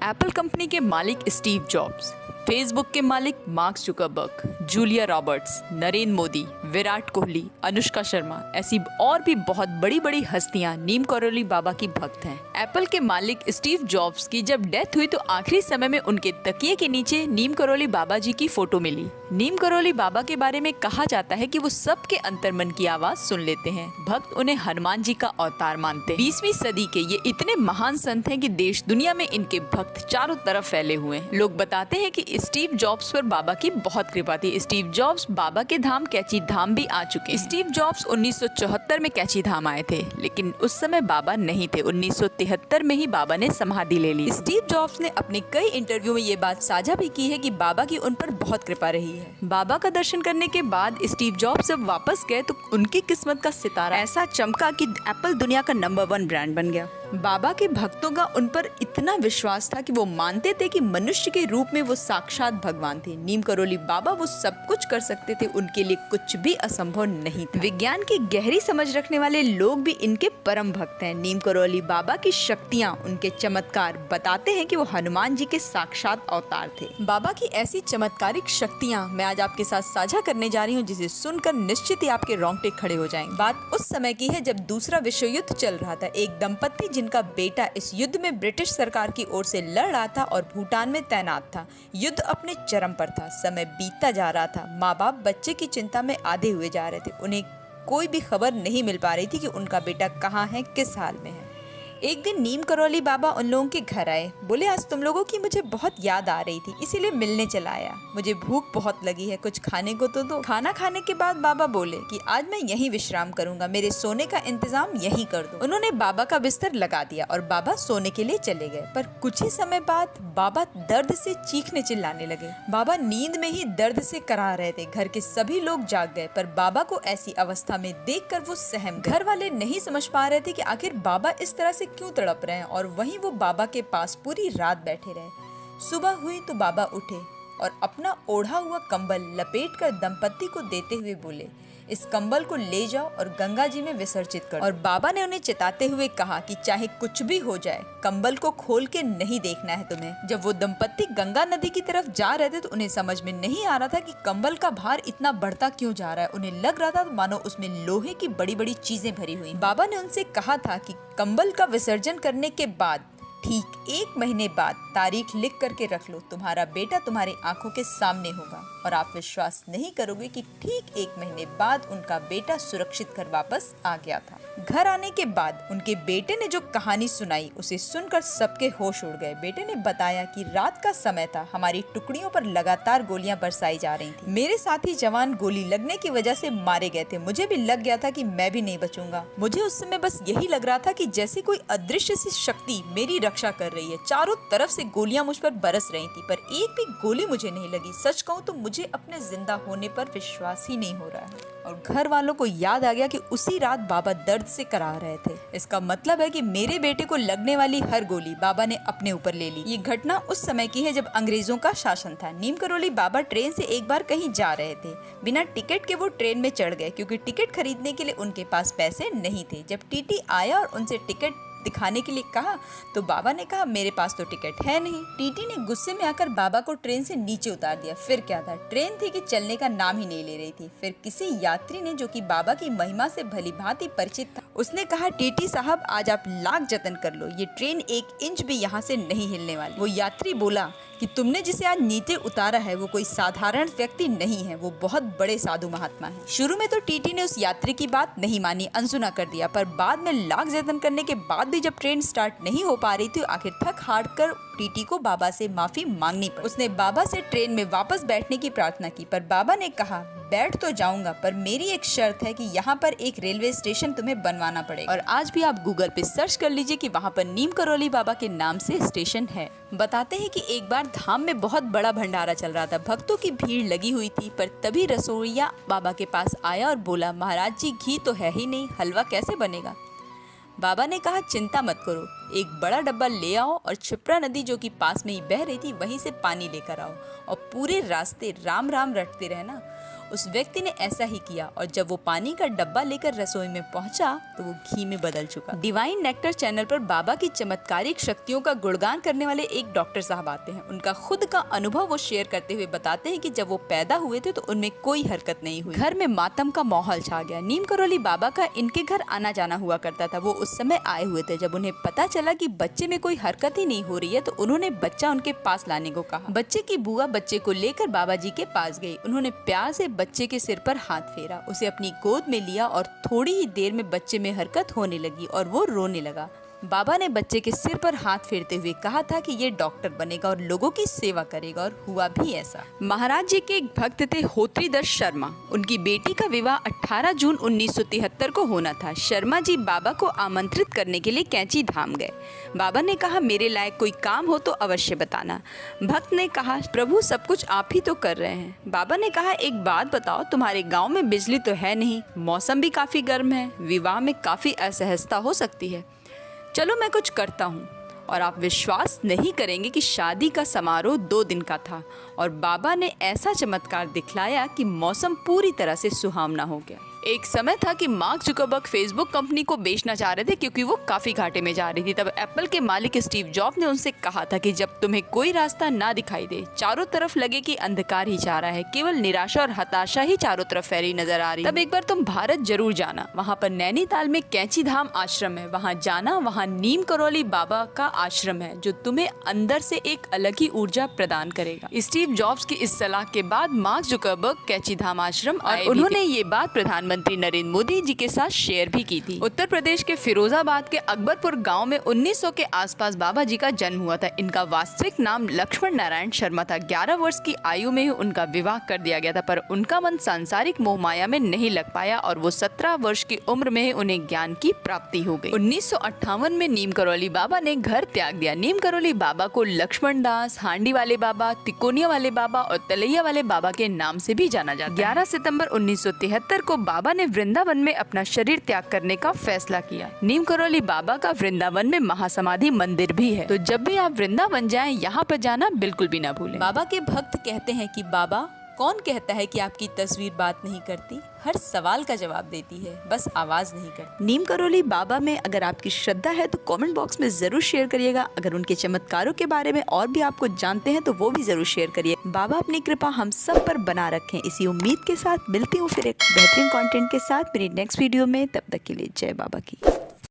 Apple company के मालिक Steve jobs, Facebook के मालिक mark Zuckerberg, Julia Roberts, Narendra Modi, Virat Kohli, Anushka Sharma, ऐसी और भी बहुत बड़ी बड़ी हस्तियां नीम करौली बाबा की भक्त हैं। एप्पल के मालिक स्टीव जॉब्स की जब डेथ हुई तो आखिरी समय में उनके तकिए के नीचे नीम करौली बाबा जी की फोटो मिली। नीम करौली बाबा के बारे में कहा जाता है कि वो सबके अंतर्मन की आवाज सुन लेते हैं। भक्त उन्हें हनुमान जी का अवतार मानते हैं। 20वीं सदी के ये इतने महान संत हैं कि देश दुनिया में इनके भक्त चारों तरफ फैले हुए हैं। लोग बताते हैं कि स्टीव जॉब्स पर बाबा की बहुत कृपा थी। स्टीव जॉब्स बाबा के धाम कैची धाम भी आ चुके। स्टीव जॉब्स 1974 में कैची धाम आए थे, लेकिन उस समय बाबा नहीं थे। 1973 में ही बाबा ने समाधि ले ली। स्टीव जॉब्स ने अपने कई इंटरव्यू में ये बात साझा भी की है कि बाबा की उन पर बहुत कृपा रही है। बाबा का दर्शन करने के बाद स्टीव जॉब्स जब वापस गए तो उनकी किस्मत का सितारा ऐसा चमका कि एप्पल दुनिया का नंबर 1 ब्रांड बन गया। बाबा के भक्तों का उन पर इतना विश्वास था कि वो मानते थे कि मनुष्य के रूप में वो साक्षात भगवान थे। नीम करौली बाबा वो सब कुछ कर सकते थे, उनके लिए कुछ भी असंभव नहीं था। विज्ञान की गहरी समझ रखने वाले लोग भी इनके परम भक्त हैं। नीम करौली बाबा की शक्तियाँ, उनके चमत्कार बताते हैं कि वो हनुमान जी के साक्षात अवतार थे। बाबा की ऐसी चमत्कारिक शक्तियाँ मैं आज आपके साथ साझा करने जा रही हूँ, जिसे सुनकर निश्चित ही आपके रोंगटे खड़े हो जाएंगे। बात उस समय की है जब दूसरा विश्व युद्ध चल रहा था। एक दंपत्ति जिनका बेटा इस युद्ध में ब्रिटिश सरकार की ओर से लड़ रहा था और भूटान में तैनात था। युद्ध अपने चरम पर था। समय बीतता जा रहा था। माँ बाप बच्चे की चिंता में आधे हुए जा रहे थे। उन्हें कोई भी खबर नहीं मिल पा रही थी कि उनका बेटा कहाँ है, किस हाल में है। एक दिन नीम करौली बाबा उन लोगों के घर आए। बोले, आज तुम लोगों की मुझे बहुत याद आ रही थी, इसीलिए मिलने चला आया। मुझे भूख बहुत लगी है, कुछ खाने को तो दो। खाना खाने के बाद बाबा बोले कि आज मैं यहीं विश्राम करूंगा, मेरे सोने का इंतजाम यहीं कर दो। उन्होंने बाबा का बिस्तर लगा दिया और बाबा सोने के लिए चले गए। पर कुछ ही समय बाद बाबा दर्द से चीखने चिल्लाने लगे। बाबा नींद में ही दर्द से कराह रहे थे। घर के सभी लोग जाग गए, पर बाबा को ऐसी अवस्था में देखकर वो सहम गए। घर वाले नहीं समझ पा रहे थे कि आखिर बाबा इस तरह से क्यों तड़प रहे हैं, और वहीं वो बाबा के पास पूरी रात बैठे रहे। सुबह हुई तो बाबा उठे और अपना ओढ़ा हुआ कंबल लपेटकर दंपत्ति को देते हुए बोले, इस कंबल को ले जाओ और गंगा जी में विसर्जित कर दो। और बाबा ने उन्हें चिताते हुए कहा कि चाहे कुछ भी हो जाए, कंबल को खोल के नहीं देखना है तुम्हें। जब वो दंपत्ति गंगा नदी की तरफ जा रहे थे तो उन्हें समझ में नहीं आ रहा था कि कंबल का भार इतना बढ़ता क्यों जा रहा है। उन्हें लग रहा था मानो उसमें लोहे की बड़ी बड़ी चीजें भरी हुई। बाबा ने उनसे कहा था कि कंबल का विसर्जन करने के बाद ठीक 1 महीने बाद तारीख लिख करके रख लो, तुम्हारा बेटा तुम्हारी आंखों के सामने होगा। और आप विश्वास नहीं करोगे कि ठीक 1 महीने बाद उनका बेटा सुरक्षित घर वापस आ गया था। घर आने के बाद उनके बेटे ने जो कहानी सुनाई उसे सुनकर सबके होश उड़ गए। बेटे ने बताया कि रात का समय था, हमारी टुकड़ियों पर लगातार गोलियां बरसाई जा रही थी। मेरे साथी जवान गोली लगने की वजह से मारे गए थे। मुझे भी लग गया था कि मैं भी नहीं बचूंगा। मुझे उस समय बस यही लग रहा था कि जैसे कोई अदृश्य सी शक्ति मेरी रक्षा कर रही है। चारों तरफ से गोलियां मुझ पर बरस रही थी, पर एक भी गोली मुझे नहीं लगी। सच कहूं तो मुझे अपने जिंदा होने पर विश्वास ही नहीं हो रहा है। और घर वालों को याद आ गया कि उसी रात बाबा दर्द से कराह रहे थे। इसका मतलब है कि मेरे बेटे को लगने वाली हर गोली बाबा ने अपने ऊपर ले ली। ये घटना उस समय की है जब अंग्रेजों का शासन था। नीम करौली बाबा ट्रेन से एक बार कहीं जा रहे थे। बिना टिकट के वो ट्रेन में चढ़ गए, क्योंकि टिकट खरीदने के लिए उनके पास पैसे नहीं थे। जब टीटी आया और उनसे टिकट दिखाने के लिए कहा तो बाबा ने कहा, मेरे पास तो टिकट है नहीं। टीटी ने गुस्से में आकर बाबा को ट्रेन से नीचे उतार दिया। फिर क्या था, ट्रेन थी कि चलने का नाम ही नहीं ले रही थी। फिर किसी यात्री ने, जो कि बाबा की महिमा से भली भांति परिचित था, उसने कहा, टीटी साहब आज आप लाख जतन कर लो, ये ट्रेन 1 इंच भी यहाँ से नहीं हिलने वाली। वो यात्री बोला कि तुमने जिसे आज नीचे उतारा है वो कोई साधारण व्यक्ति नहीं है, वो बहुत बड़े साधु महात्मा है। शुरू में तो टीटी ने उस यात्री की बात नहीं मानी, अनसुना कर दिया। पर बाद में लाख जतन करने के बाद भी जब ट्रेन स्टार्ट नहीं हो पा रही थी, आखिर थक हार कर टीटी को बाबा से माफी मांगनी पड़ी। उसने बाबा से ट्रेन में वापस बैठने की प्रार्थना की, पर बाबा ने कहा, बैठ तो जाऊंगा, पर मेरी एक शर्त है कि यहाँ पर एक रेलवे स्टेशन तुम्हें बनवाना पड़ेगा। और आज भी आप गूगल पे सर्च कर लीजिए कि वहाँ पर नीम करौली बाबा के नाम से स्टेशन है। बताते हैं कि एक बार धाम में बहुत बड़ा भंडारा चल रहा था। भक्तों की भीड़ लगी हुई थी, पर तभी रसोइया बाबा के पास आया और बोला, महाराज जी घी तो है ही नहीं, हलवा कैसे बनेगा। बाबा ने कहा, चिंता मत करो, एक बड़ा डब्बा ले आओ और क्षिप्रा नदी जो कि पास में ही बह रही थी वहीं से पानी लेकर आओ और पूरे रास्ते राम राम रटते रहना। उस व्यक्ति ने ऐसा ही किया और जब वो पानी का डब्बा लेकर रसोई में पहुंचा तो वो घी में बदल चुका। डिवाइन नेक्टर चैनल पर बाबा की चमत्कारिक शक्तियों का गुणगान करने वाले एक डॉक्टर साहब आते हैं। उनका खुद का अनुभव वो शेयर करते हुए बताते हैं कि जब वो पैदा हुए थे तो उनमें कोई हरकत नहीं हुई। घर में मातम का माहौल छा गया। नीम करौली बाबा का इनके घर आना जाना हुआ करता था। वो उस समय आए हुए थे। जब उन्हें पता चला कि बच्चे में कोई हरकत ही नहीं हो रही है तो उन्होंने बच्चा उनके पास लाने को कहा। बच्चे की बुआ बच्चे को लेकर बाबा जी के पास गई। उन्होंने प्यार से बच्चे के सिर पर हाथ फेरा, उसे अपनी गोद में लिया और थोड़ी ही देर में बच्चे में हरकत होने लगी और वो रोने लगा। बाबा ने बच्चे के सिर पर हाथ फेरते हुए कहा था कि ये डॉक्टर बनेगा और लोगों की सेवा करेगा, और हुआ भी ऐसा। महाराज जी के एक भक्त थे होत्रीदर्श शर्मा। उनकी बेटी का विवाह 18 जून 1973 को होना था। शर्मा जी बाबा को आमंत्रित करने के लिए कैंची धाम गए। बाबा ने कहा, मेरे लायक कोई काम हो तो अवश्य बताना। भक्त ने कहा, प्रभु सब कुछ आप ही तो कर रहे हैं। बाबा ने कहा, एक बात बताओ, तुम्हारे गाँव में बिजली तो है नहीं, मौसम भी काफी गर्म है, विवाह में काफी असहजता हो सकती है, चलो मैं कुछ करता हूँ। और आप विश्वास नहीं करेंगे कि शादी का समारोह 2 दिन का था और बाबा ने ऐसा चमत्कार दिखलाया कि मौसम पूरी तरह से सुहावना हो गया। एक समय था कि मार्क जुकरबर्ग फेसबुक कंपनी को बेचना चाह रहे थे क्योंकि वो काफी घाटे में जा रही थी। तब एप्पल के मालिक स्टीव जॉब ने उनसे कहा था कि जब तुम्हें कोई रास्ता ना दिखाई दे, चारों तरफ लगे कि अंधकार ही जा रहा है, केवल निराशा और हताशा ही चारों तरफ फैली नजर आ रही, तब एक बार तुम भारत जरूर जाना। वहाँ पर नैनीताल में कैंची धाम आश्रम है, वहाँ जाना। वहाँ नीम करौली बाबा का आश्रम है जो तुम्हें अंदर से एक अलग ही ऊर्जा प्रदान करेगा। स्टीव जॉब्स की इस सलाह के बाद मार्क जुकरबर्ग कैंची धाम आश्रम और उन्होंने ये बात प्रधानमंत्री नरेंद्र मोदी जी के साथ शेयर भी की थी। उत्तर प्रदेश के फिरोजाबाद के अकबरपुर गांव में 1900 के आसपास बाबा जी का जन्म हुआ था। इनका वास्तविक नाम लक्ष्मण नारायण शर्मा था। 11 वर्ष की आयु में ही उनका विवाह कर दिया गया था, पर उनका मन सांसारिक मोह माया में नहीं लग पाया और वो 17 वर्ष की उम्र में ही उन्हें ज्ञान की प्राप्ति हो गई। 1958 में नीम करौली बाबा ने घर त्याग दिया। नीम करौली बाबा को लक्ष्मण दास, हांडी वाले बाबा, तिकोनिया वाले बाबा और तलैया वाले बाबा के नाम से भी जाना जाता है। 11 सितंबर 1973 को बाबा ने वृंदावन में अपना शरीर त्याग करने का फैसला किया। नीम करौली बाबा का वृंदावन में महासमाधि मंदिर भी है, तो जब भी आप वृंदावन जाएं, यहाँ पर जाना बिल्कुल भी ना भूलें। बाबा के भक्त कहते हैं कि बाबा, कौन कहता है कि आपकी तस्वीर बात नहीं करती, हर सवाल का जवाब देती है, बस आवाज नहीं करती। नीम करौली बाबा में अगर आपकी श्रद्धा है तो कमेंट बॉक्स में जरूर शेयर करिएगा। अगर उनके चमत्कारों के बारे में और भी आपको जानते हैं तो वो भी जरूर शेयर करिए। बाबा अपनी कृपा हम सब पर बना रखें, इसी उम्मीद के साथ मिलती हूँ फिर एक बेहतरीन कंटेंट के साथ मेरी नेक्स्ट वीडियो में। तब तक के लिए जय बाबा की।